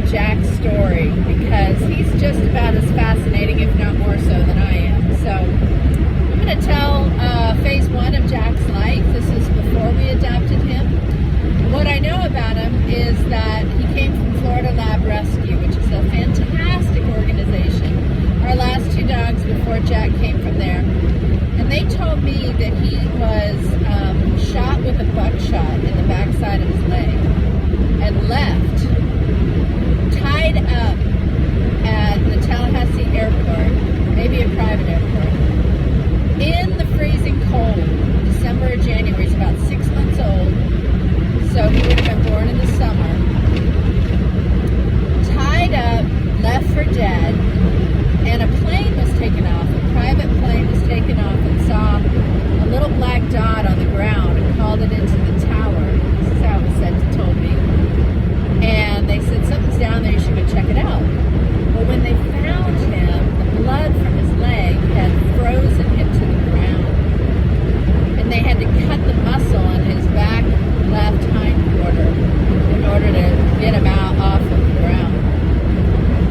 Jack's story because he's just about as fascinating, if not more so, than I am. So I'm going to tell phase one of Jack's life. This is before we adopted him. What I know about him is that he came from Florida Lab Rescue, which is a fantastic organization. Our last two dogs before Jack came from there. And they told me that he was shot with a buckshot in the backside of his leg and left, tied up at the Tallahassee airport, maybe a private airport, in the freezing cold, December or January. He's about 6 months old, so he would have been born in the summer. Tied up, left for dead, and a plane was taken off. A private plane was taken off and saw a little black dot on the ground and called it into the tower. This is how it was said to told me. And they said, something's down there, you should go check it out. But when they found him, the blood from his leg had frozen him to the ground. And they had to cut the muscle on his back left hind quarter in order to get him out off of the ground.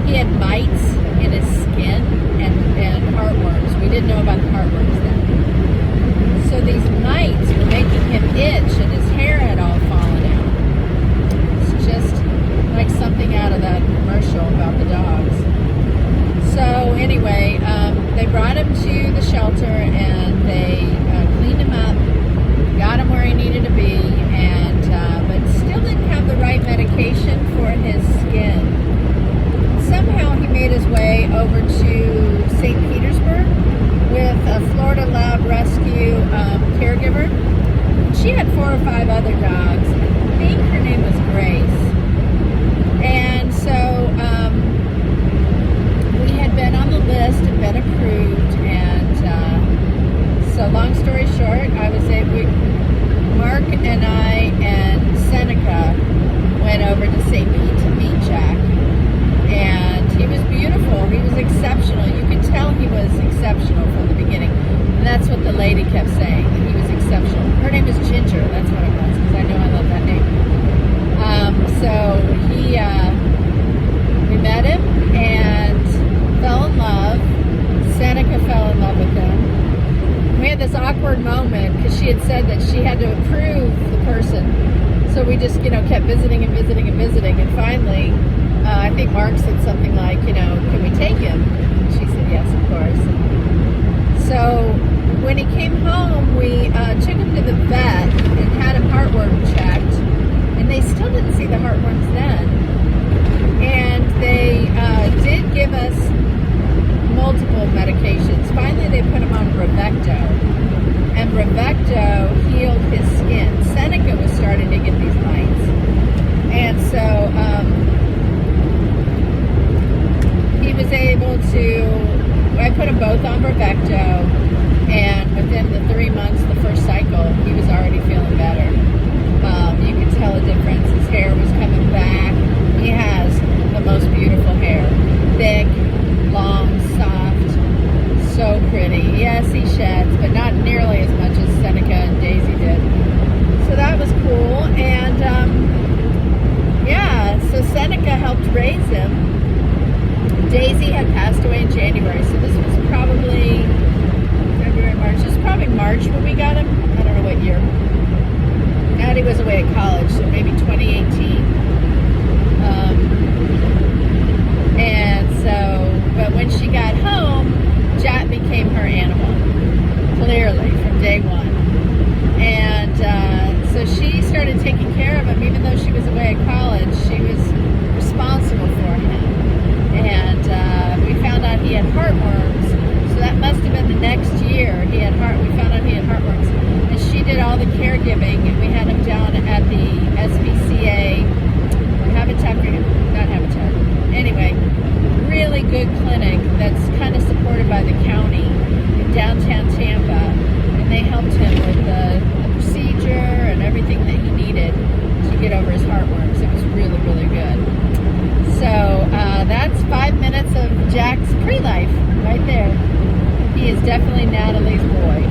He had mites in his skin and heartworms. We didn't know about the heartworms then. So these mites were making him itch and his hair had all fallen out. It's just like something out of that commercial about the dogs. So anyway, they brought him to the shelter and they cleaned him up, got him where he needed to be, and but still didn't have the right medication for his skin. Somehow he made his way over to St. Petersburg with a Florida Lab Rescue caregiver. She had 4 or 5 other dogs. I think her name was Grace. And so we had been on the list and been approved. And so long story short, Mark and I and Seneca went over to St. Pete to meet Jack. And he was beautiful. He was exceptional. You could tell he was exceptional from the beginning. And that's what the lady kept saying, that he was exceptional. Her name is Ginger. That's what it was, because I know I love that name. So we met him and fell in love. Seneca fell in love with him. We had this awkward moment because she had said that she had to approve the person. So we just, kept visiting and visiting and visiting. And finally, I think Mark said something like, can we take him? And she said, yes, of course. So when he came home, we took him to the vet and had him heartworm checked. And they still didn't see the heartworms then. And they did give us multiple medications. Finally, they put him on Brevecto. And Brevecto healed his skin. Seneca was starting to get these mites. And so he was able to, I put them both on Brevecto, and within the 3 months, the first cycle, he was already feeling better. You could tell a difference. His hair was coming back. He has the most beautiful hair. Thick, long, soft, so pretty. Yes, he sheds, but not nearly as much as Seneca and Daisy did. So that was cool. And so Seneca helped raise him. Daisy had passed away in January, so this was probably February, March. This was probably March when we got him. I don't know what year. Natalie was away at college, so maybe 2018. But when she got home, Jack became her animal, clearly, from day one. And so she started taking care of him, even though she was away at college. She was responsible for him. And we found out he had heartworms, so that must have been the next year. We found out he had heartworms. And she did all the caregiving, and we had him down at the SPCA, or not Habitat. Anyway, really good clinic that's kind of supported by the county in downtown Tampa. And they helped him with the procedure and everything that he needed to get over his heartworms. It was really, really good. So that's 5 minutes of Jack's pre-life right there. He is definitely Natalie's boy.